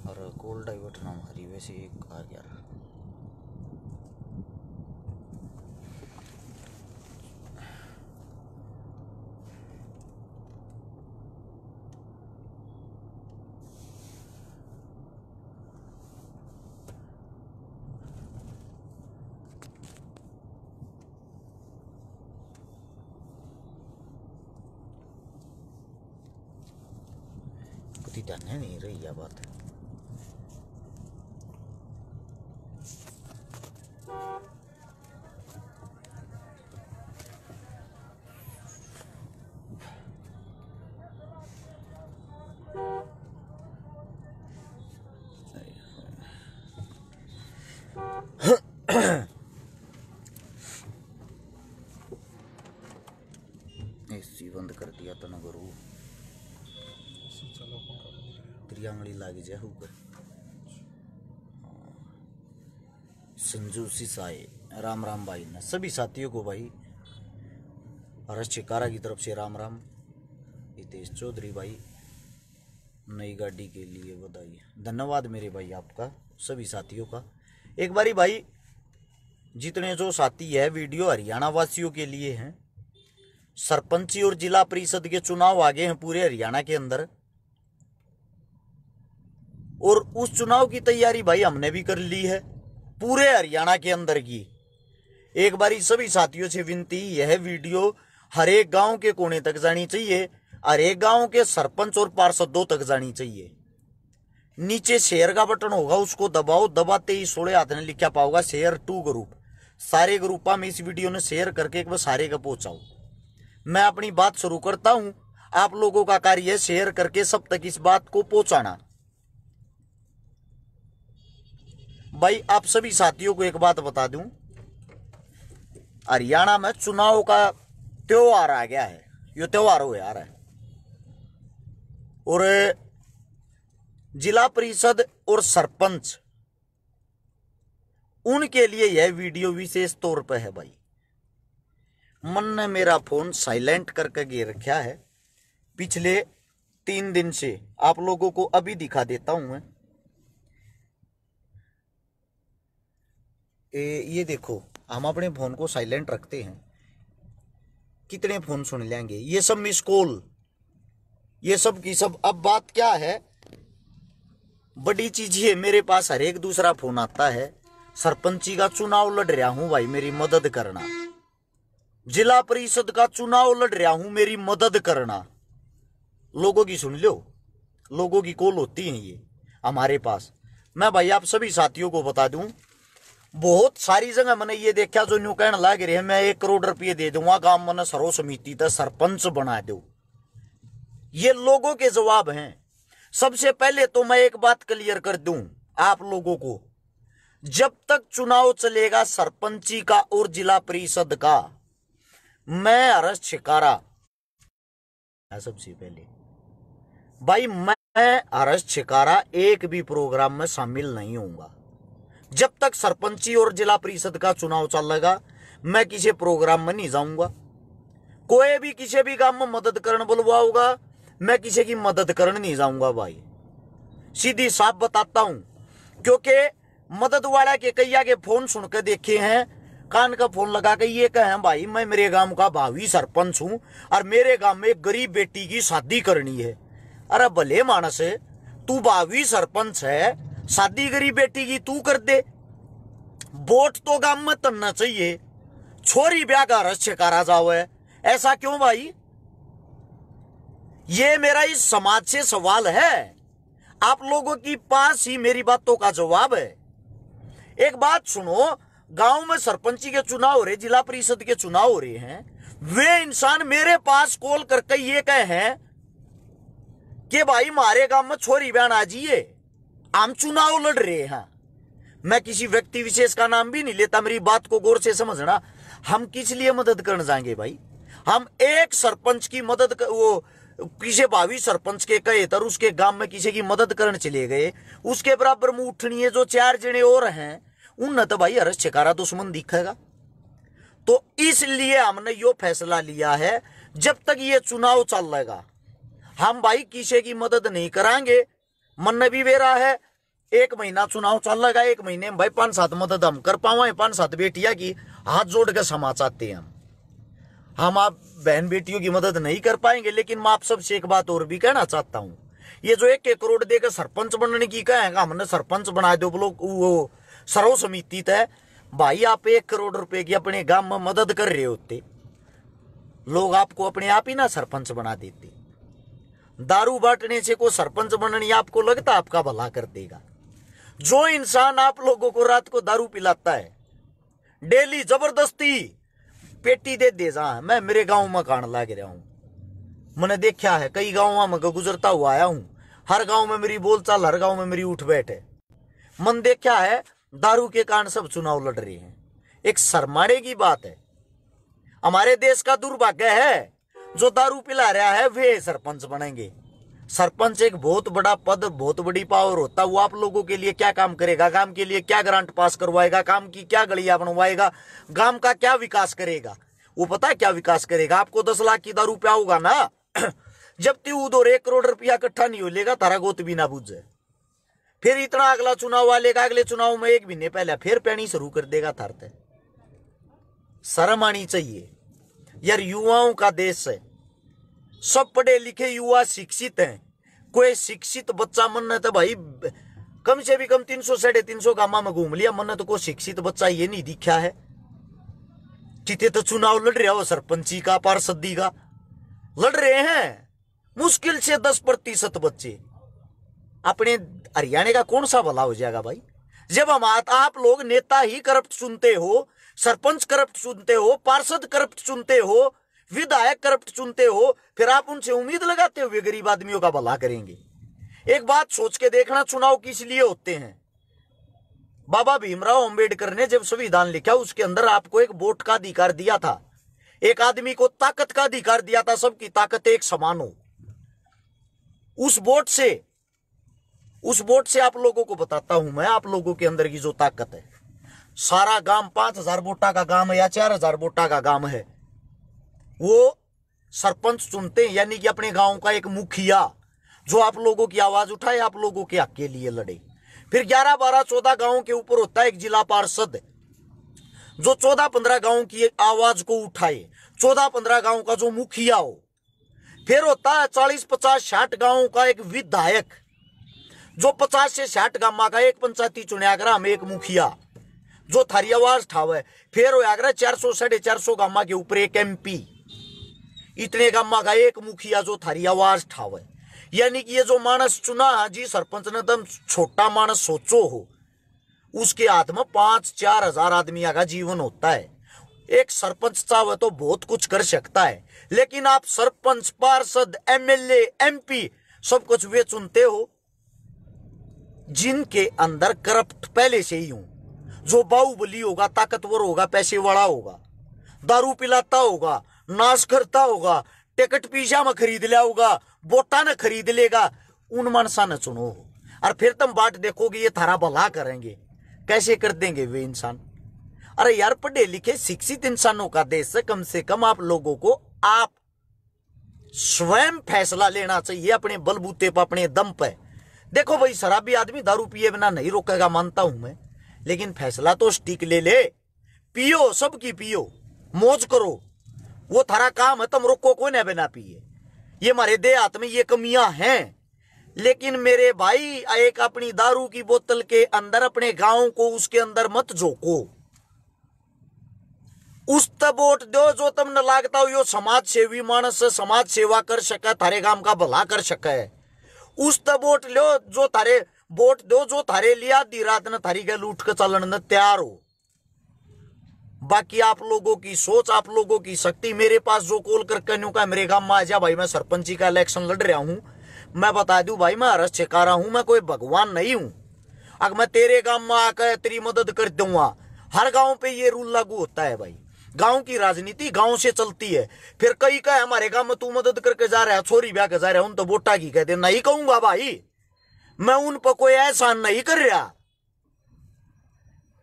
और call divert नाम हरी वैसे एक आ गया। ध्यान नहीं रही यह बात है। एसी बंद कर दिया तो न गुरु त्रियांगली लागी जाए ऊपर। संजू सिसाए राम राम भाई ने सभी साथियों को भाई हर्ष चिकारा की तरफ से राम राम। हितेश चौधरी भाई नई गाड़ी के लिए बधाई। धन्यवाद मेरे भाई आपका सभी साथियों का। एक बारी भाई जितने जो साथी है वीडियो हरियाणा वासियों के लिए हैं। सरपंची और जिला परिषद के चुनाव आगे हैं पूरे हरियाणा के अंदर और उस चुनाव की तैयारी भाई हमने भी कर ली है पूरे हरियाणा के अंदर की। एक बारी सभी साथियों से विनती, यह वीडियो हर एक गांव के कोने तक जानी चाहिए, हर एक गांव के सरपंच और पार्षदों तक जानी चाहिए। नीचे शेयर का बटन होगा उसको दबाओ, दबाते ही 16 हाथ ने लिखा पाओगा शेयर टू ग्रुप। सारे ग्रुपा में इस वीडियो ने शेयर करके एक बार सारे का पहुंचाओ। मैं अपनी बात शुरू करता हूं, आप लोगों का कार्य है शेयर करके सब तक इस बात को पहुंचाना। भाई आप सभी साथियों को एक बात बता दूं, हरियाणा में चुनाव का त्योहार आ गया है। ये त्योहार हो आ रहा है और जिला परिषद और सरपंच उनके लिए यह वीडियो विशेष तौर पर है। भाई मन ने मेरा फोन साइलेंट करके गे रखा है पिछले 3 दिन से। आप लोगों को अभी दिखा देता हूं मैं। ये देखो हम अपने फोन को साइलेंट रखते हैं, कितने फोन सुन लेंगे। ये सब मिस कॉल, ये सब की सब। अब बात क्या है, बड़ी चीज है मेरे पास हर एक दूसरा फोन आता है। सरपंची का चुनाव लड़ रहा हूं भाई मेरी मदद करना। जिला परिषद का चुनाव लड़ रहा हूं मेरी मदद करना। लोगों की सुन लो, लोगों की कॉल होती है ये हमारे पास। मैं भाई आप सभी साथियों को बता दूं, बहुत सारी जगह मैंने ये देखा जो न्यू कहने लग रहे हैं मैं 1 करोड़ रुपये दे दूंगा गांव मैंने सरो समिति तक सरपंच बना दो। ये लोगों के जवाब हैं। सबसे पहले तो मैं एक बात क्लियर कर दूं आप लोगों को, जब तक चुनाव चलेगा सरपंची का और जिला परिषद का, मैं हर्ष छिकारा सबसे पहले भाई मैं हर्ष छिकारा एक भी प्रोग्राम में शामिल नहीं होऊंगा। जब तक सरपंची और जिला परिषद का चुनाव चलेगा मैं किसी प्रोग्राम में नहीं जाऊंगा। कोई भी किसी भी काम में मदद करने बुलवाओगा मैं किसी की मदद करने नहीं जाऊंगा भाई, सीधी साफ बताता हूं। क्योंकि मदद वाला के कैया के फोन सुन के देखे हैं, कान का फोन लगा के ये कहें भाई मैं मेरे गांव का भावी सरपंच हूं और मेरे गांव में एक गरीब बेटी की शादी करनी है। अरे भले मानस है, तू भावी सरपंच है, शादी गरीब बेटी की तू कर दे। वोट तो गांव में तनना चाहिए, छोरी ब्याह का रस छिकारा जाओ है। ऐसा क्यों भाई? ये मेरा इस समाज से सवाल है, आप लोगों के पास ही मेरी बातों का जवाब है। एक बात सुनो, गांव में सरपंची के चुनाव हो रहे, जिला परिषद के चुनाव हो रहे हैं, वे इंसान मेरे पास कॉल करके ये कहे हैं कि भाई हमारे गांव में छोरी बहन आ जाइए, हम चुनाव लड़ रहे हैं। मैं किसी व्यक्ति विशेष का नाम भी नहीं लेता, मेरी बात को गौर से समझना। हम किस लिए मदद करने जाएंगे भाई? हम एक सरपंच की मदद वो किसी भावी सरपंच के कहे तर उसके गांव में किसी की मदद करने चले गए, उसके बराबर में उठनी है जो 4 जने और हैं, उन तो भाई हर्ष छिकारा दुश्मन दिखेगा। तो इसलिए हमने यो फैसला लिया है जब तक ये चुनाव चलेगा हम भाई किसी की मदद नहीं कराएंगे। मन भी मेरा है एक महीना चुनाव चल लगा, 1 महीने में भाई 5-7 मदद हम कर पावे, 5-7 बेटिया की हाथ जोड़ के क्षमा चाहते हैं हम आप बहन बेटियों की मदद नहीं कर पाएंगे। लेकिन मैं आप सबसे एक बात और भी कहना चाहता हूं, ये जो 1-1 करोड़ देकर सरपंच बनने की कहेगा, हमने सरपंच बना दो लोग, वो सर्व समिति तय भाई, आप 1 करोड़ रुपए की अपने गांव में मदद कर रहे होते, लोग आपको अपने आप ही ना सरपंच बना देते। दारू बांटने से कोई सरपंच बनने आपको लगता आपका भला कर देगा? जो इंसान आप लोगों को रात को दारू पिलाता है, डेली जबरदस्ती पेटी दे जा, मैं मेरे गांव में खान लाग रहा हूं, मैंने देखा है, कई गांवों में गुजरता हुआ आया हूं, हर गांव में मेरी बोलचाल, हर गांव में मेरी उठ बैठ है। मन देखा है दारू के कारण सब चुनाव लड़ रहे हैं। एक शर्माने की बात है, हमारे देश का दुर्भाग्य है जो दारू पिला रहा है वे सरपंच बनेंगे। सरपंच एक बहुत बड़ा पद, बहुत बड़ी पावर होता है। वो आप लोगों के लिए क्या काम करेगा, गांव के लिए क्या ग्रांट पास करवाएगा, काम की क्या गलियां बनवाएगा, गांव का क्या विकास करेगा? वो पता है क्या विकास करेगा? आपको 10 लाख की दारू पियाऊगा ना जब तक उधर 1 करोड़ रुपया इकट्ठा नहीं हो लेगा, तारा गोत भी ना बुझे, फिर इतना अगला चुनाव वालेगा, अगले चुनाव में 1 महीने पहले फिर पैनी शुरू कर देगा थारते। शर्म आनी चाहिए यार, युवाओं का देश है, सब पढ़े लिखे युवा शिक्षित हैं। कोई शिक्षित बच्चा मन तो भाई कम से भी कम 300-350 गामा में घूम लिया, मन तो कोई शिक्षित बच्चा ये नहीं दिखा है। चिते तो चुनाव लड़ रहा हो सरपंची का, पार्षदी का लड़ रहे हैं, मुश्किल से 10% बच्चे। अपने हरियाणा का कौन सा भला हो जाएगा भाई, जब हम आप लोग नेता ही करप्ट चुनते हो, सरपंच करप्ट चुनते हो, पार्षद करप्ट चुनते हो, विधायक करप्ट चुनते हो, फिर आप उनसे उम्मीद लगाते हो वे गरीब आदमियों का भला करेंगे? एक बात सोच के देखना, चुनाव किस लिए होते हैं? बाबा भीमराव अंबेडकर ने जब संविधान लिखा, उसके अंदर आपको एक वोट का अधिकार दिया था, एक आदमी को ताकत का अधिकार दिया था, सबकी ताकत एक समान हो। उस वोट से आप लोगों को बताता हूं मैं, आप लोगों के अंदर की जो ताकत है। सारा गांव 5000 वोटा का गांव है या 4000 वोटा का गांव है, वो सरपंच चुनते हैं, यानी कि अपने गांव का एक मुखिया जो आप लोगों की आवाज उठाए, आप लोगों के हक के लिए लड़े। फिर 11, 12, 14 गांव के ऊपर होता है एक जिला पार्षद जो 14, 15 गांव की आवाज को उठाए, 14, 15 गांव का जो मुखिया हो। फिर होता है 40, 50, 60 गांव का एक विधायक जो 50 से 60 गांव का एक पंचायती चुनियागरा में एक मुखिया जो थारी आवाज ठावे। फिर हो 400, 450 गांव के ऊपर एक MP, इतने गांव का एक मुखिया जो थारी आवाज ठावे। यानी कि ये जो मानस चुना जी सरपंच ने, तुम छोटा मानस सोचो हो, उसके हाथ में 5-4 हजार आदमी का जीवन होता है। एक सरपंच चाहे तो बहुत कुछ कर सकता है, लेकिन आप सरपंच, पार्षद, MLA, MP सब कुछ वे चुनते हो जिनके अंदर करप्ट पहले से ही हो, जो बाहुबली होगा, ताकतवर होगा, पैसे वाला होगा, दारू पिलाता होगा, नाश करता होगा, टिकट पिज्जा में खरीद लिया होगा, वोटा न खरीद लेगा, उन मनसा न चुनो। और फिर तुम बात देखोगे ये थारा भला करेंगे, कैसे कर देंगे वे इंसान? अरे यार, पढ़े लिखे शिक्षित इंसानों का देश है, कम से कम आप लोगों को आप स्वयं फैसला लेना चाहिए अपने बलबूते पर, अपने दम पे। देखो भाई, शराबी आदमी दारू पिए बिना नहीं रोकेगा, मानता हूं मैं, लेकिन फैसला तो स्टिक ले, पियो, सबकी पियो, मौज करो, वो थारा काम है, तुम रोको कोई ना बिना पिए। ये हमारे देहात में ये कमियां हैं। लेकिन मेरे भाई, एक अपनी दारू की बोतल के अंदर अपने गांव को उसके अंदर मत झोंको, उस तब वोट दो जो तुमने लागता हो यो समाज सेवी मानस, समाज सेवा कर सके, थारे गांव का भला कर सके। उस तब वोट लो जो थारे वोट दो जो थारे लिया दी रात ने थारी गल उठ के चलन तैयार हो। बाकी आप लोगों की सोच, आप लोगों की शक्ति। मेरे पास जो कॉल करके न्यू का मेरे गांव में आ जा भाई, मैं सरपंची का इलेक्शन लड़ रहा हूं, मैं बता दूं भाई, मैं हरस छिका रहा हूं, मैं कोई भगवान नहीं हूं। अगर मैं तेरे गांव में आकर तेरी मदद कर दूंगा, हर गांव पे ये रूल लागू होता है भाई। गांव की राजनीति गांव से चलती है। फिर कई का हमारे गांव में तू मदद करके जा रहा है, छोरी ब्याह के जा रहा है, उन तो वोटा की कहते नहीं कहूंगा भाई, मैं उन पर कोई एहसान नहीं कर रहा।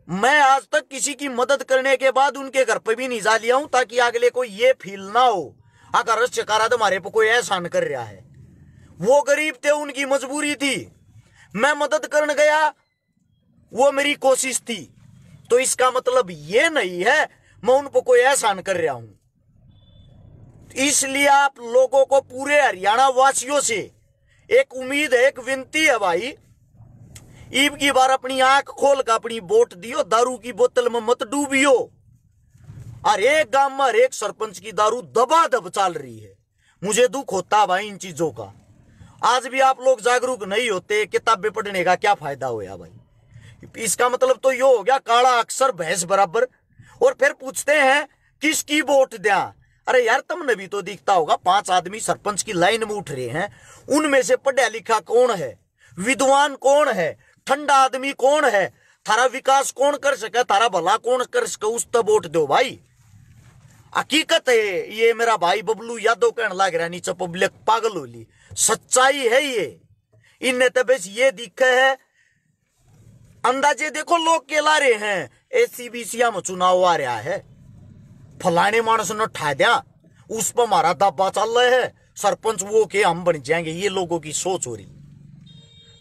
मैं आज तक किसी की मदद करने के बाद उनके घर पे भी नहीं जा लिया हूं, ताकि अगले को ये फील ना हो अगर चकारा तुम्हारे पे कोई एहसान कर रहा है। वो गरीब थे, उनकी मजबूरी थी। मैं मदद करने गया, वो मेरी कोशिश थी। तो इसका मतलब ये नहीं है मैं उन पर कोई एहसान कर रहा हूं। इसलिए आप लोगों को, पूरे हरियाणा वासियों से एक उम्मीद है, एक विनती है भाई, ईब की बार अपनी आंख खोल कर अपनी वोट दियो, दारू की बोतल में मत डूबियो। हर एक गांव में हर एक सरपंच की दारू दबादब चल रही है। मुझे दुख होता भाई इन चीजों का। आज भी आप लोग जागरूक नहीं होते, किताबें पढ़ने का क्या फायदा होया भाई। इसका मतलब तो यो हो गया काला अक्षर भैंस बराबर। और फिर पूछते हैं किसकी वोट द्या। अरे यार तुमने भी तो दिखता होगा, 5 आदमी सरपंच की लाइन में उठ रहे हैं, उनमें से पढ़ा लिखा कौन है, विद्वान कौन है, ठंडा आदमी कौन है, थारा विकास कौन कर सके, थारा भला कौन कर सके, उस तब वोट दो भाई। हकीकत है ये, मेरा भाई बबलू यादव कहने लग रहा नीचे पब्लिक पागल हो ली, सच्चाई है ये। इनने तो बस ये दिखे है, अंदाजे देखो लोग केला रहे हैं, एसीबीसीया में चुनाव आ रहा है, फलाने मानस ने ठा दिया, उस पर हमारा दावा चल रहा है, सरपंच वो के हम बन जाएंगे। ये लोगों की सोच हो रही,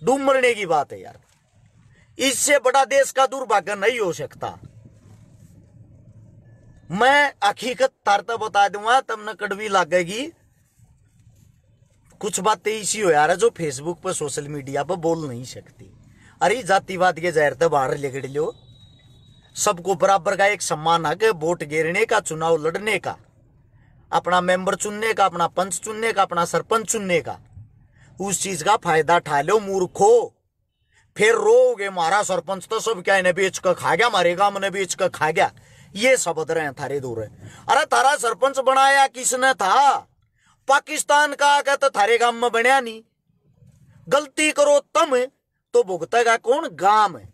डूब मरने की बात है यार। इससे बड़ा देश का दुर्भाग्य नहीं हो सकता। मैं हकीकत तारता बता दूंगा, तुमने कड़वी लगेगी। कुछ बातें इसी हो यार जो फेसबुक पर, सोशल मीडिया पर बोल नहीं सकती। अरे जातिवाद के जहर तो बाहर लेकर लो, सबको बराबर का एक सम्मान है, वोट गिरने का, चुनाव लड़ने का, अपना मेंबर चुनने का, अपना पंच चुनने का, अपना सरपंच चुनने का। उस चीज का फायदा ठा लो मूर्खो। फिर रोगे मारा सरपंच तो सब क्या इन्हें बेच कर खा गया, मारे गांव ने बेच कर खा गया, ये शब्द रहे थारे दूर है। अरे थारा सरपंच बनाया किसने था? पाकिस्तान का आकर तो थारे गांव में बनया नहीं। गलती करो तुम तो भुगतेगा कौन? गांव में।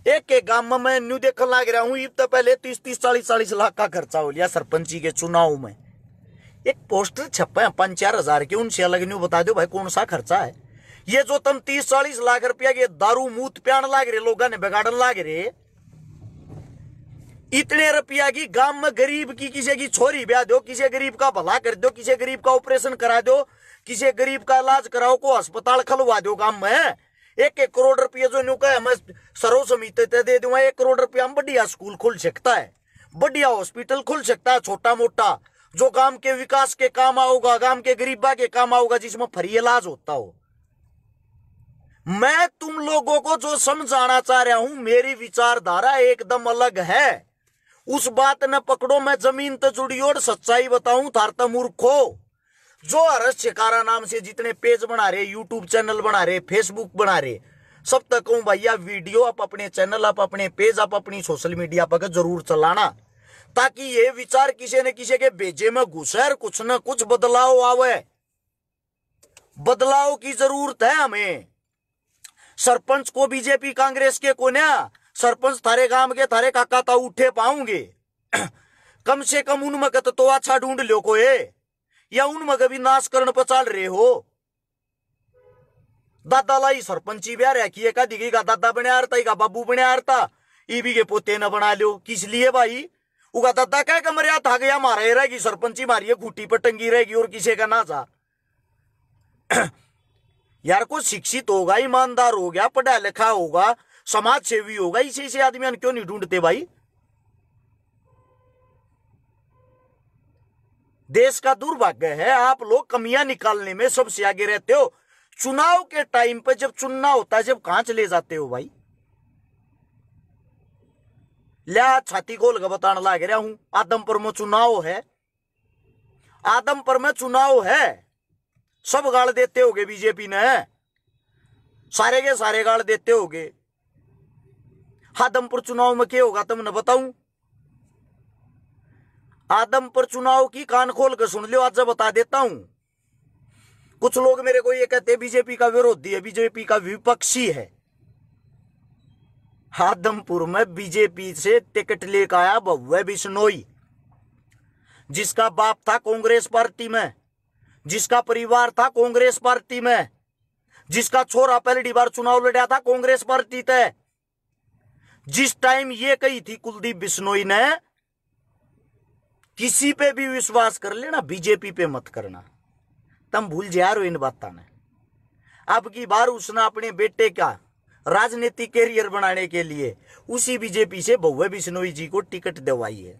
एक एक गांव में मैं न्यू देखने लग रहा हूं, इब तो पहले 30-30, 40-40 लाख का खर्चा हो लिया सरपंची के चुनाव में। एक पोस्टर छपे 5-4 हजार के, उनसे अलग न्यू बता दो भाई कौन सा खर्चा है ये जो तुम 30-40 लाख रुपया के दारू मूत प्यान लाग रहे, लोगों ने बिगाड़न लाग रहे। इतने रुपया की गांव में गरीब की किसी की छोरी ब्याह दो, किसी गरीब का भला कर दो, किसी गरीब का ऑपरेशन करा दो, किसी गरीब का इलाज कराओ, को अस्पताल खुलवा दो गांव में। 1-1 करोड़ रुपया जो न्यू का मैं सर्व समिति दे दूंगा, 1 करोड़ रुपया में बढ़िया स्कूल खुल सकता है, बढ़िया हॉस्पिटल खुल सकता है, छोटा मोटा, जो गांव के विकास के काम आओगा, गांव के गरीबा के काम आओगा, जिसमें फ्री इलाज होता हो। मैं तुम लोगों को जो समझाना चाह रहा हूं, मेरी विचारधारा एकदम अलग है। उस बात न पकड़ो, मैं जमीन तो जुड़ी और सच्चाई बताऊं थारता मूर्खो। जो हर्ष शिकारा नाम से जितने पेज बना रहे, यूट्यूब चैनल बना रहे, फेसबुक बना रहे, सब तक कहूं भैया वीडियो आप अपने चैनल, आप अपने पेज, आप अपनी सोशल मीडिया पर जरूर चलाना, ताकि ये विचार किसी न किसी के भेजे में घुसे और कुछ न कुछ बदलाव आवे। बदलाव की जरूरत है हमें। सरपंच को बीजेपी कांग्रेस के कोन्या, सरपंच थारे गांव के थारे काका ता उठे पाऊंगे। कम से कम उनमें तो अच्छा ढूंढ लो कोई, या उनमें कभी नाश करने पर चल रहे हो। दादा लाई सरपंची ब्याह रखी का दिखेगी का दादा बने आरता का बाबू बने आरता, ईबी के पोते न बना लो। किस लिए भाई? उगा दादा कह के मरिया था गया, मारा रहेगी सरपंची, मारिए खूटी पर टंगी रहेगी और किसी का ना जा। यार को शिक्षित होगा, ईमानदार हो गया, पढ़ा लिखा होगा, समाज सेवी होगा, इसी से आदमी क्यों नहीं ढूंढते भाई? देश का दुर्भाग्य है, आप लोग कमियां निकालने में सबसे आगे रहते हो। चुनाव के टाइम पे जब चुनना होता है, जब कहां चले जाते हो भाई? लिया छाती खोल कर बताने लग रहा हूं, आदमपुर में चुनाव है, आदमपुर में चुनाव है, सब गाड़ देते होगे बीजेपी ने, सारे के सारे गाड़ देते होगे। आदमपुर चुनाव में क्या होगा तुमने बताऊं? आदमपुर चुनाव की कान खोल कर सुन लो, आज बता देता हूं। कुछ लोग मेरे को ये कहते हैं बीजेपी का विरोधी है, बीजेपी का विपक्षी है। आदमपुर में बीजेपी से टिकट लेकर आया भव्य बिश्नोई, जिसका बाप था कांग्रेस पार्टी में, जिसका परिवार था कांग्रेस पार्टी में, जिसका छोरा पहली बार चुनाव लड़ा था कांग्रेस पार्टी तय। जिस टाइम ये कही थी कुलदीप बिश्नोई ने, किसी पे भी विश्वास कर लेना, बीजेपी पे मत करना, तुम भूल जा रहे हो इन बातों ने। अब की बार उसने अपने बेटे का राजनीतिक कैरियर बनाने के लिए उसी बीजेपी से भव्य बिश्नोई जी को टिकट दिलवाई है,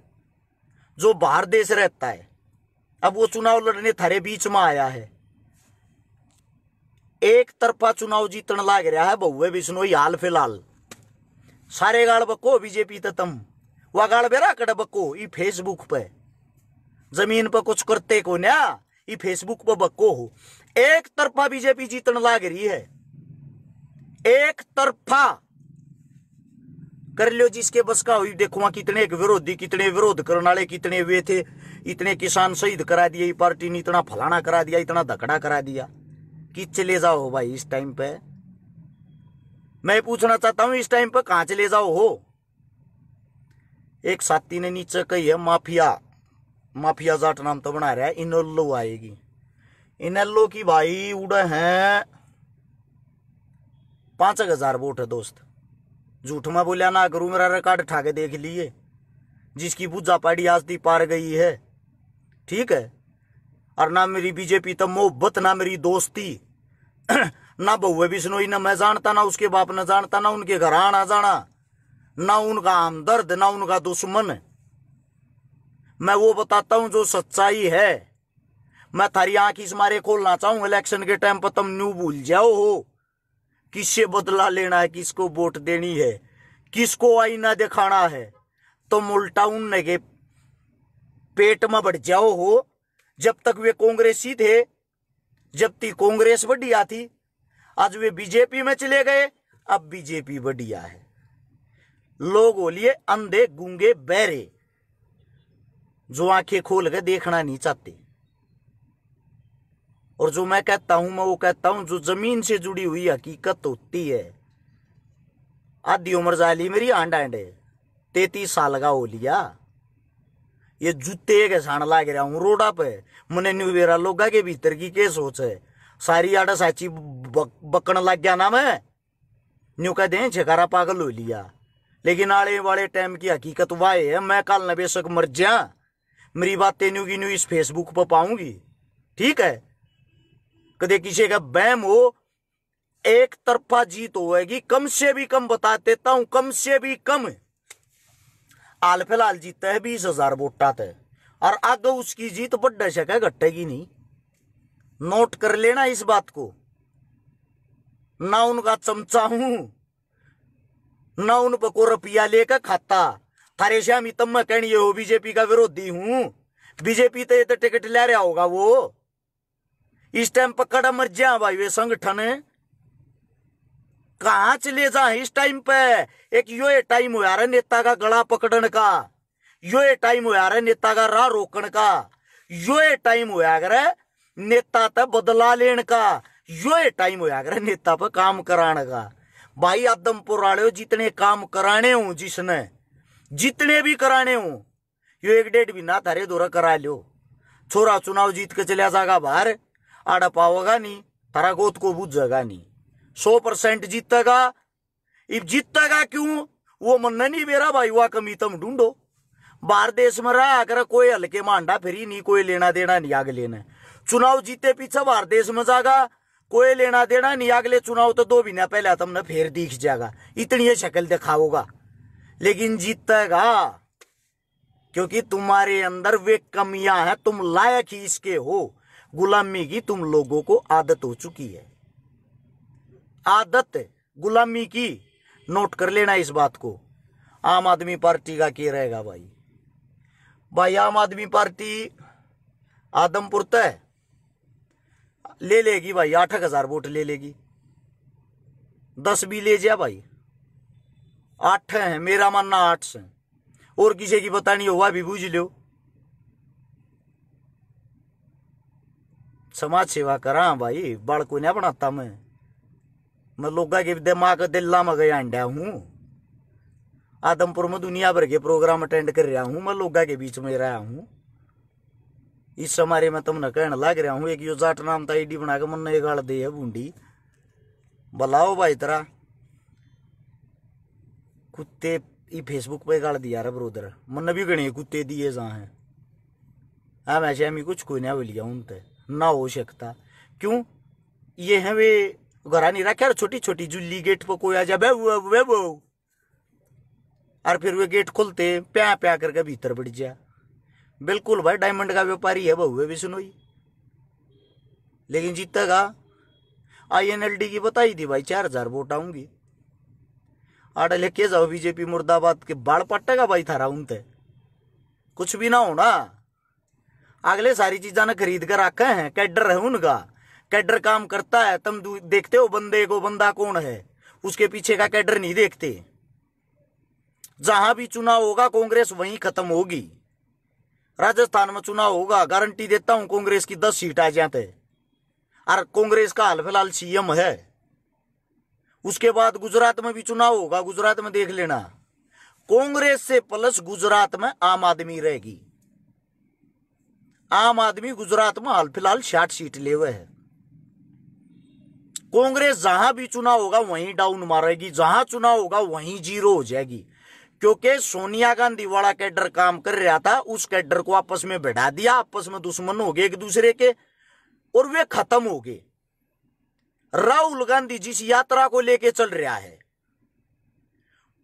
जो बाहर देश रहता है। अब वो चुनाव लड़ने थारे बीच में आया है। एक तरफा चुनाव जीतने लाग रहा है भव्य बिश्नोई हाल फिलहाल। सारे गाल बको बीजेपी तो तुम वह गाल बेरा कड़ बको ई फेसबुक पे जमीन पर कुछ करते को ना, ई फेसबुक पर बको हो। एक तरफा बीजेपी जीतने लाग रही है, एक तरफा कर लो जिसके बस का हुई। देखो वहां कितने विरोधी, कितने विरोध करने वाले कितने वे थे। इतने किसान शहीद करा दिए पार्टी ने, इतना फलाना करा दिया, इतना धकड़ा करा दिया कि चले जाओ भाई। इस टाइम पे मैं पूछना चाहता हूं, इस टाइम पे कहां चले जाओ हो। एक साथी ने नीचे कही है माफिया जाट नाम तो बना रहा है, इनोल्लो आएगी। इनोल्लो की भाई उड़े हैं 5,000 वोट है दोस्त। झूठ में बोलिया ना करूं, मेरा रिकॉर्ड उठा के देख लिए। जिसकी पूजा पाड़ी आज दी पार गई है, ठीक है। और ना मेरी बीजेपी तो मोहब्बत, ना मेरी दोस्ती, ना भव्य बिश्नोई ना मैं जानता, ना उसके बाप न जानता, ना उनके घर आना जाना, ना उनका हमदर्द, ना उनका दुश्मन। मैं वो बताता हूं जो सच्चाई है। मैं थारी आंख इस मारे खोलना चाहूं, इलेक्शन के टाइम पर तुम न्यू भूल जाओ हो किससे बदला लेना है, किसको वोट देनी है, किसको आईना दिखाना है। तुम उल्टा उनने के पेट में बढ़ जाओ हो। जब तक वे कांग्रेसी थे, जब तक कांग्रेस बढ़िया थी, आज वे बीजेपी में चले गए, अब बीजेपी बढ़िया है। लोग बोलिए अंधे गूंगे बहरे, जो आंखें खोल के देखना नहीं चाहते। और जो मैं कहता हूं, मैं वो कहता हूं जो जमीन से जुड़ी हुई हकीकत होती है। आधी उम्र जाली मेरी आंड 33 साल का हो लिया। ये जूते के साण लाग रहा हूं रोडा पे। मने न्यू बेरा लोगा के भीतर की के सोच है, सारी आड़ा साची बकन लग गया ना। मैं न्यू कह दे छकारा पागल हो लिया। लेकिन आने वाले टाइम की हकीकत वह है, मैं कल न बेशक मर जा, मेरी बातें न्यू की न्यू इस फेसबुक पर पाऊंगी, ठीक है। कदे किसी का बैम हो, एक तरफा जीत होगी। कम से भी कम बता देता हूं, कम से भी कम हाल फिलहाल जीता है 20,000 वोटा थे। और आगे उसकी जीत बढ़ सके, घटेगी नहीं। नोट कर लेना इस बात को। ना उनका चमचा हूं, ना उन पर को रुपया लेकर खाता। थारे श्यामी तब मैं कहनी हो बीजेपी का विरोधी हूं। बीजेपी तो टिकट ले रहा होगा वो। इस टाइम पर कड़ा मर जा भाई वे संगठन कहां चले जा इस टाइम पे। एक यो टाइम हो यार नेता का गला पकड़न का, यो टाइम हो यार नेता का राह रोकन का, यो टाइम हो यार नेता तक बदला लेने का, यो टाइम हो यार नेता पर काम कराने का। भाई आदमपुर वाले जितने काम कराने हूं, जिसने जितने भी कराने हूं, यो 1-1.5 महीना थारे दौरा करा लो। छोरा चुनाव जीत के चलिया जाएगा बाहर, आड़ा पाओगा नहीं, तारा गोद को बुझेगा नहीं। 100% जीतेगा। अब जीतेगा क्यों वो मन नहीं मेरा भाई, वह कमी तुम ढूंढो। बाहर देश में रहा अगर कोई हल्के मांडा फिरी नहीं, कोई लेना देना नहीं आगे लेना। चुनाव जीते पीछे बाहर देश में जाएगा, कोई लेना देना नहीं। अगले चुनाव तो 2 महीना पहले तुमने फिर दिख जाएगा, इतनी शक्ल दिखाओगा। लेकिन जीतेगा क्योंकि तुम्हारे अंदर वे कमियां हैं, तुम लायक ही इसके हो। गुलामी की तुम लोगों को आदत हो चुकी है, आदत गुलामी की। नोट कर लेना इस बात को। आम आदमी पार्टी का क्या रहेगा भाई आम आदमी पार्टी आदमपुर तय ले लेगी भाई, 8,000 वोट ले लेगी। 10 भी ले जा भाई, 8 है मेरा मानना, 8 से और किसी की पता नहीं हुआ भी बूझ लो। समाज सेवा करा भाई, बाल को नहीं बनाता मैं लोगा के दिमाग दिल्ला में गया अंडा हूं। आदमपुर में दुनिया भर के प्रोग्राम अटेंड कर रहा हूं, मैं लोगा के बीच में रहा हूं। इस समारे में तुमने कहने लग रहा हूं एक यो जाट नाम था आईडी बना के मन ने गाड़ दे है बूंडी। बुलाओ भाई तेरा कुत्ते ई फेसबुक पे गाड़ दिया रे ब्रोदर, मन भी गणे कुत्ते दिए जा हैं। हाँ वैसे हमें कुछ कोई ना बोलिया उनते ना हो सकता। क्यों ये है वे घरा नहीं रखा, छोटी छोटी जुल्ली गेट पर कोई आ जा बे और फिर वे गेट खोलते प्या प्या करके भीतर बढ़ जा। बिल्कुल भाई डायमंड का व्यापारी है बहुए भी सुनोई। लेकिन जीतेगा। INLD की बताई थी भाई 4000 वोट आऊंगी। आड़े लेके जाओ बीजेपी मुर्दाबाद के बाल पट्टेगा भाई थारा उनते कुछ भी ना होना। अगले सारी चीजा ने खरीद कर रखे हैं, कैडर है उनका, कैडर काम करता है। तुम देखते हो बंदे को, बंदा कौन है, उसके पीछे का कैडर नहीं देखते। जहां भी चुनाव होगा कांग्रेस वहीं खत्म होगी। राजस्थान में चुनाव होगा, गारंटी देता हूं कांग्रेस की 10 सीट आ जाते। और कांग्रेस का हाल फिलहाल CM है। उसके बाद गुजरात में भी चुनाव होगा, गुजरात में देख लेना, कांग्रेस से प्लस गुजरात में आम आदमी रहेगी। आम आदमी गुजरात में हाल फिलहाल 60 सीट ले हुए है। कांग्रेस जहां भी चुनाव होगा वहीं डाउन मारेगी, जहां चुनाव होगा वहीं जीरो हो जाएगी। क्योंकि सोनिया गांधी वाला कैडर काम कर रहा था, उस कैडर को आपस में बढ़ा दिया, आपस में दुश्मन हो गए एक दूसरे के और वे खत्म हो गए। राहुल गांधी जिस यात्रा को लेके चल रहा है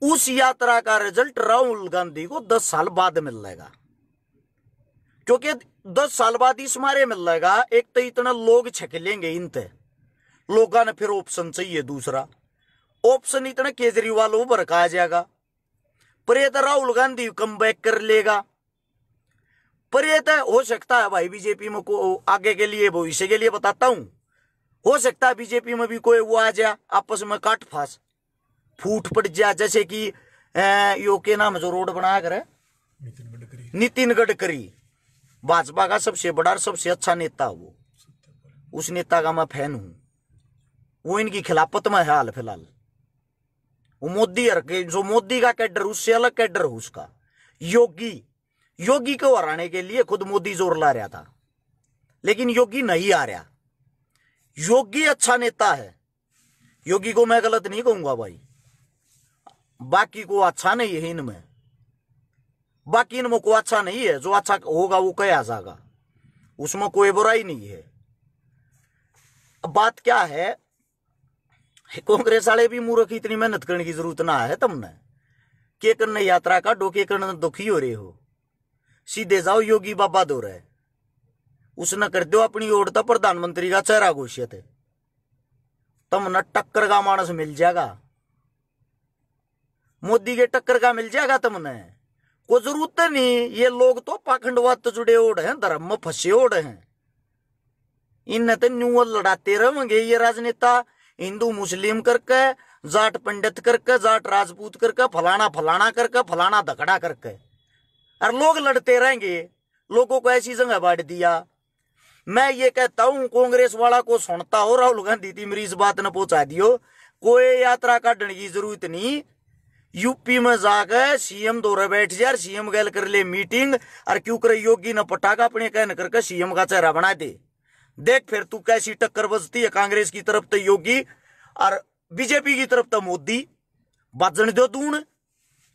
उस यात्रा का रिजल्ट राहुल गांधी को 10 साल बाद मिल जाएगा। क्योंकि 10 साल बाद इस मारे मिल जाएगा, एक तो इतना लोग छकेलेंगे इनते, लोगों ने फिर ऑप्शन चाहिए दूसरा, ऑप्शन इतना केजरीवाल उभर का आ जाएगा। पर ये तो राहुल गांधी कम बैक कर लेगा। पर ये तो हो सकता है भाई बीजेपी में को आगे के लिए भविष्य के लिए बताता हूं, हो सकता है बीजेपी में भी कोई वो आ जाए, आपस में काट फास फूट पड़ जाए। जैसे कि यो के नाम जो रोड बनाया करे नितिन गडकरी, भाजपा का सबसे बड़ा और सबसे अच्छा नेता, वो उस नेता का मैं फैन हूं। वो इनकी खिलाफत में है हाल फिलहाल। वो मोदी जो मोदी का कैडर उससे अलग कैडर हो उसका। योगी को हराने के लिए खुद मोदी जोर ला रहा था, लेकिन योगी नहीं आ रहा। योगी अच्छा नेता है, योगी को मैं गलत नहीं कहूंगा भाई, बाकी को अच्छा नहीं है इनमें, बाकी इनमें को अच्छा नहीं है। जो अच्छा होगा वो कह जाएगा, उसमें कोई बुराई नहीं है। अब बात क्या है, कांग्रेस वाले भी मूर्ख, इतनी मेहनत करने की जरूरत ना है तुमने। के करने यात्रा का डोके करने दुखी हो रहे हो, सीधे जाओ योगी बाबा दो रहे, उसने कर दो अपनी ओर तो प्रधानमंत्री का चेहरा घोषित है। तुमने टक्कर का मानस मिल जाएगा, मोदी के टक्कर का मिल जाएगा तुमने, कोई जरूरत नहीं। ये लोग तो पाखंडवाद तो जुड़े ओढ़ हैं, धर्म में फंसे ओढ़ हैं, इन तो न्यूअल लड़ाते रहेंगे ये राजनेता। हिंदू मुस्लिम करके, जाट पंडित करके, जाट राजपूत करके, फलाना फलाना करके, फलाना धकड़ा करके, और लोग लड़ते रहेंगे। लोगों को ऐसी जगह बांट दिया। मैं ये कहता हूं कांग्रेस वाला को सुनता हो, राहुल गांधी थी मेरी इस बात ने पहुंचा दियो, कोई यात्रा काटने की जरूरत नहीं। यूपी में जाकर CM दौरे बैठ जाए, CM गैल कर ले मीटिंग, और क्यों करे योगी न पटाखा अपने कहन करके CM का चेहरा बना दे। देख फिर तू कैसी टक्कर बजती है, कांग्रेस की तरफ तो योगी और बीजेपी की तरफ तो मोदी। बजने दो दून,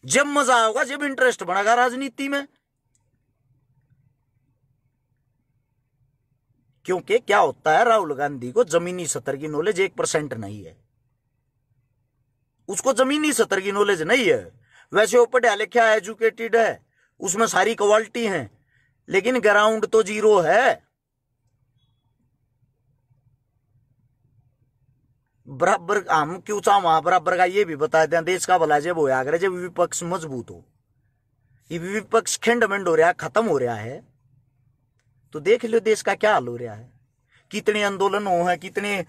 जब मजा होगा, जब इंटरेस्ट बढ़ेगा राजनीति में। क्योंकि क्या होता है, राहुल गांधी को जमीनी स्तर की नॉलेज 1% नहीं है, उसको जमीनी स्तर की नॉलेज नहीं है। वैसे वो पढ़ा लिखा एजुकेटेड है, उसमें सारी क्वालिटी है, लेकिन ग्राउंड तो जीरो है। बराबर हम क्यों चाह वहां बराबर का ये भी बता दें, देश का भला जब होया करे जब विपक्ष मजबूत हो। ये विपक्ष खंडमंड हो रहा है, खत्म हो रहा है, तो देख लो देश का क्या हाल हो रहा है। कितने आंदोलन हो है, कितने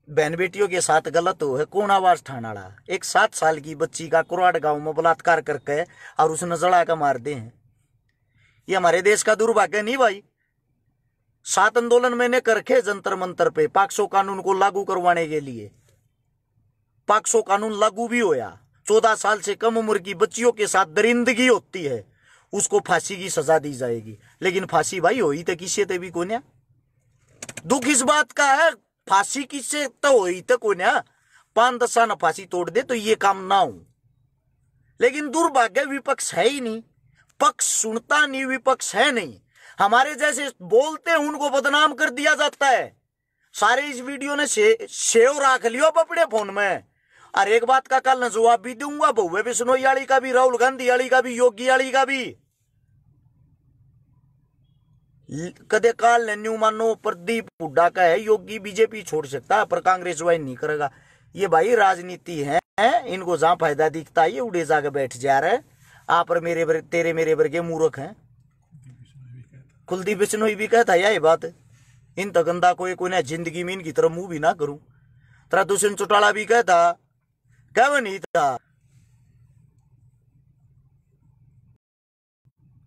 बहन बेटियों के साथ गलत हो है। कौन आवाज ठाणाड़ा, एक 7 साल की बच्ची का कुराड़ गांव में बलात्कार करके और उसने जड़ा का मार दे हैं। ये हमारे देश का दुर्भाग्य नहीं भाई। 7 आंदोलन मैंने करके जंतर मंतर पे पाक्सो कानून को लागू करवाने के लिए, पाक्सो कानून लागू भी होया। 14 साल से कम उम्र की बच्चियों के साथ दरिंदगी होती है, उसको फांसी की सजा दी जाएगी। लेकिन फांसी भाई होई तो किससे ते भी कोन्या। दुख इस बात का है, फांसी किससे तो होई तो कोन्या। 5-10 साल फांसी तोड़ दे तो ये काम ना हो। लेकिन दुर्भाग्य विपक्ष है ही नहीं, पक्ष सुनता नहीं, विपक्ष है नहीं। हमारे जैसे बोलते हैं उनको बदनाम कर दिया जाता है, सारे इस वीडियो ने सेव रख लियो अब अपने फोन में। और एक बात का कल न जवाब भी दूंगा, बहुए बिश्नोई वाली का भी, राहुल गांधी वाली का भी, योगी वाली का भी। कदे काल ने न्यू मानो प्रदीप हुड्डा का है योगी बीजेपी छोड़ सकता है पर कांग्रेस ज्वाइन नहीं करेगा। ये भाई राजनीति है, इनको जहां फायदा दिखता है ये उड़े जाकर बैठ जा रहे। आप और तेरे मेरे वर्गे मूर्ख हैं। कुलदीप बिश्नोई भी कहता है ये बात, इन तगंदा कोई ना जिंदगी में इनकी तरफ मुंह भी ना करूं। तरा दुष्यंत चौटाला भी कहता, कह नहीं था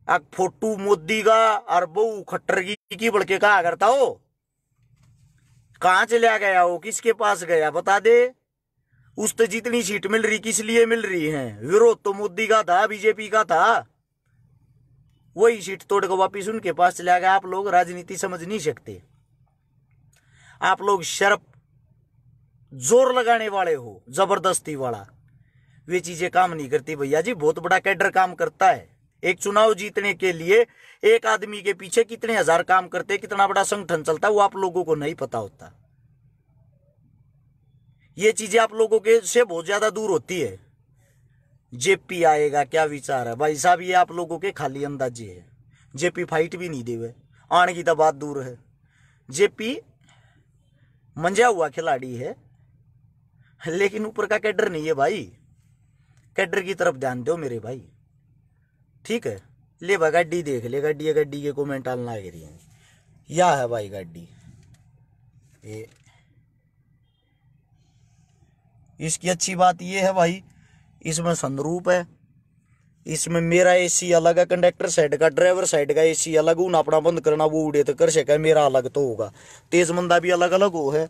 अब फोटू मोदी का और बहु खट्टर की बड़के कहा करता हो। कहां चला गया हो, किसके पास गया बता दे। उस तो जितनी सीट मिल रही किस लिए मिल रही है, विरोध तो मोदी का था, बीजेपी का था। वही सीट तोड़ कर वापिस उनके पास चला गया। आप लोग राजनीति समझ नहीं सकते, आप लोग शर्फ जोर लगाने वाले हो, जबरदस्ती वाला। वे चीजें काम नहीं करती भैया जी। बहुत बड़ा कैडर काम करता है। एक चुनाव जीतने के लिए एक आदमी के पीछे कितने हजार काम करते, कितना बड़ा संगठन चलता है, वो आप लोगों को नहीं पता होता। ये चीजें आप लोगों के से बहुत ज्यादा दूर होती है। जेपी आएगा क्या विचार है भाई साहब, ये आप लोगों के खाली अंदाजे है। जेपी फाइट भी नहीं देवे, आने की तो बात दूर है। जेपी मंजा हुआ खिलाड़ी है लेकिन ऊपर का कैडर नहीं है भाई। कैडर की तरफ ध्यान दो मेरे भाई, ठीक है। ले भाई गाड़ी देख ले, गाड़ी के कमेंट आना लग रही है। या है भाई गाड़ी ये, इसकी अच्छी बात ये है भाई, इसमें सनरूप है, इसमें मेरा एसी अलग है, कंडक्टर साइड का, ड्राइवर साइड का एसी अलग। उन अपना बंद करना वो उड़े तो कर सके, मेरा अलग तो होगा। तेज मंदा भी अलग अलग हो है।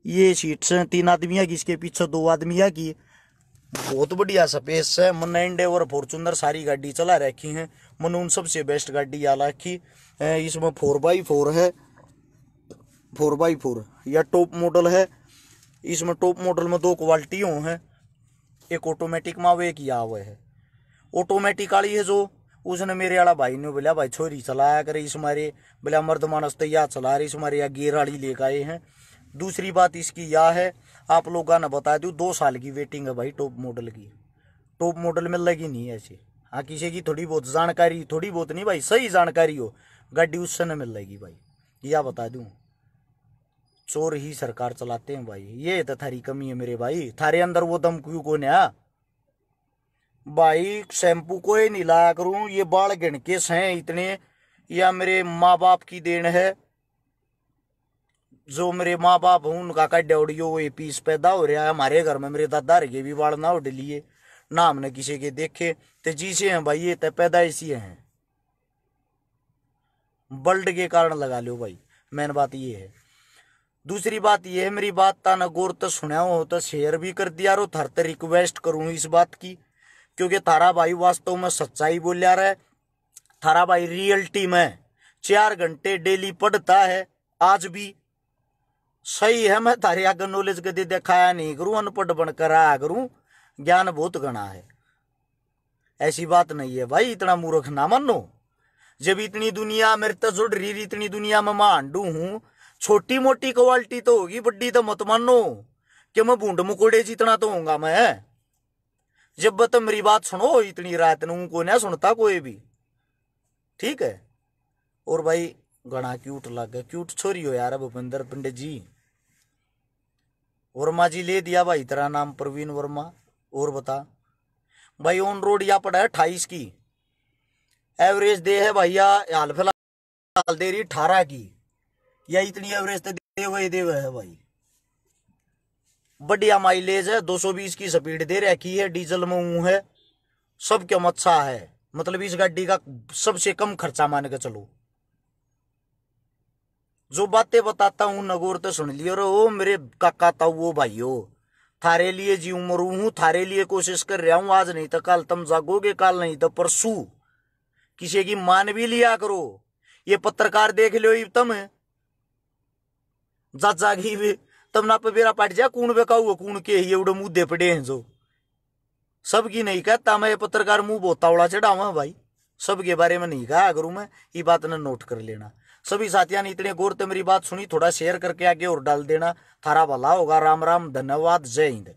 ये सीट्स हैं 3 आदमिया की, इसके पीछे 2 आदमिया की। बहुत बढ़िया स्पेस है। मन एंडेवर फॉर्चूनर सारी गाड़ी चला रखी है। मन उन सबसे बेस्ट गाड़ी आ रखी। इसमें 4x4 है, 4x4 या टॉप मॉडल है। इसमें टॉप मॉडल में 2 क्वालिटियों हैं, एक ऑटोमेटिक में वो एक या हुआ है। ऑटोमेटिक वाली है जो, उसने मेरे वाला भाई ने बोला भाई छोरी चलाया करे इस मारे, बोला मर्द मानस तो या चला रही, इस मारे या गेर वाली लेकर आए हैं। दूसरी बात इसकी यह है, आप लोगों ने बता दूं 2 साल की वेटिंग है भाई टॉप मॉडल की। टॉप मॉडल में लगी नहीं ऐसे। हाँ किसी की थोड़ी बहुत जानकारी, थोड़ी बहुत नहीं भाई, सही जानकारी हो गाड़ी उस समय मिल जाएगी भाई। यह बता दूं, चोर ही सरकार चलाते हैं भाई। ये तो थारी कमी है मेरे भाई, थारे अंदर वो दम क्यों को नया भाई। शैम्पू को ही नहीं लाया करूं, ये बाल गिणकेस हैं इतने, या मेरे माँ बाप की देन है। जो मेरे माँ बाप हूं उनका का डेवड़ियो वो पीस पैदा हो रहा है। हमारे घर में मेरे दादा के भी बाल ना उड़ लिए, ना हमने किसी के देखे। तो जीसे हैं भाई, ये तो पैदाइशी हैं, बल्ड के कारण लगा लो भाई। मेन बात ये है। दूसरी बात ये है, मेरी बात ता न गौर तो सुना हो तो शेयर भी कर दिया रो। थार तो रिक्वेस्ट करूं इस बात की, क्योंकि थारा भाई वास्तव में सच्चाई बोल रहा है। थारा भाई रियलिटी में 4 घंटे डेली पढ़ता है, आज भी सही है। मैं थारे आगे नॉलेज कदे दिखाया नहीं करूं, अनपढ़ बनकर आया करूं, ज्ञान बहुत गणा है। ऐसी बात नहीं है भाई, इतना मूर्ख ना मानो। जब इतनी दुनिया मेरे तो जुड़ रही, इतनी दुनिया में मैं आंडू हूं। छोटी मोटी क्वालिटी तो होगी, बड्डी तो मत मानो कि मैं बूंद मुकोड़े जितना तो होगा मैं। जब तुम मेरी बात सुनो इतनी रात नू को ना सुनता कोई भी, ठीक है। और भाई घना क्यूट लगे, क्यूट छोरी हो यार भूपेंद्र पंडित जी। वर्मा जी ले दिया भाई तेरा नाम प्रवीण वर्मा। और बता भाई, ऑन रोड या पड़ा है 28 की एवरेज दे है भैया, हाल फिलहाल दे रही 18 की, या इतनी एवरेज तो दे हुए है भाई। बढ़िया माइलेज है, 220 की स्पीड दे रखी है, डीजल में ऊँ है, सब क्यों अच्छा है। मतलब इस गाड़ी का सबसे कम खर्चा मान के चलो। जो बातें बताता हूं नगौर तो सुन लियो रो मेरे काका ताऊ भाइयों। थारे लिए जी उम्र हूं, थारे लिए कोशिश कर रहा हूं। आज नहीं तो कल तुम जागोगे, कल नहीं तो परसों। किसी की मान भी लिया करो। ये पत्रकार देख लो तुम जागी भी तब ना पे बेरा पाट जा कूण बेकाऊ कूण के ही एवढे मुद्दे पड़े हैं जो सबकी नहीं कहता। मैं पत्रकार मुंह बोतावड़ा चढ़ावा भाई, सबके बारे में नहीं कहा करूं मैं। ये बात ने नोट कर लेना। सभी साथियों ने इतने गौर से मेरी बात सुनी, थोड़ा शेयर करके आगे और डाल देना। थारा भला होगा। राम राम, धन्यवाद, जय हिंद।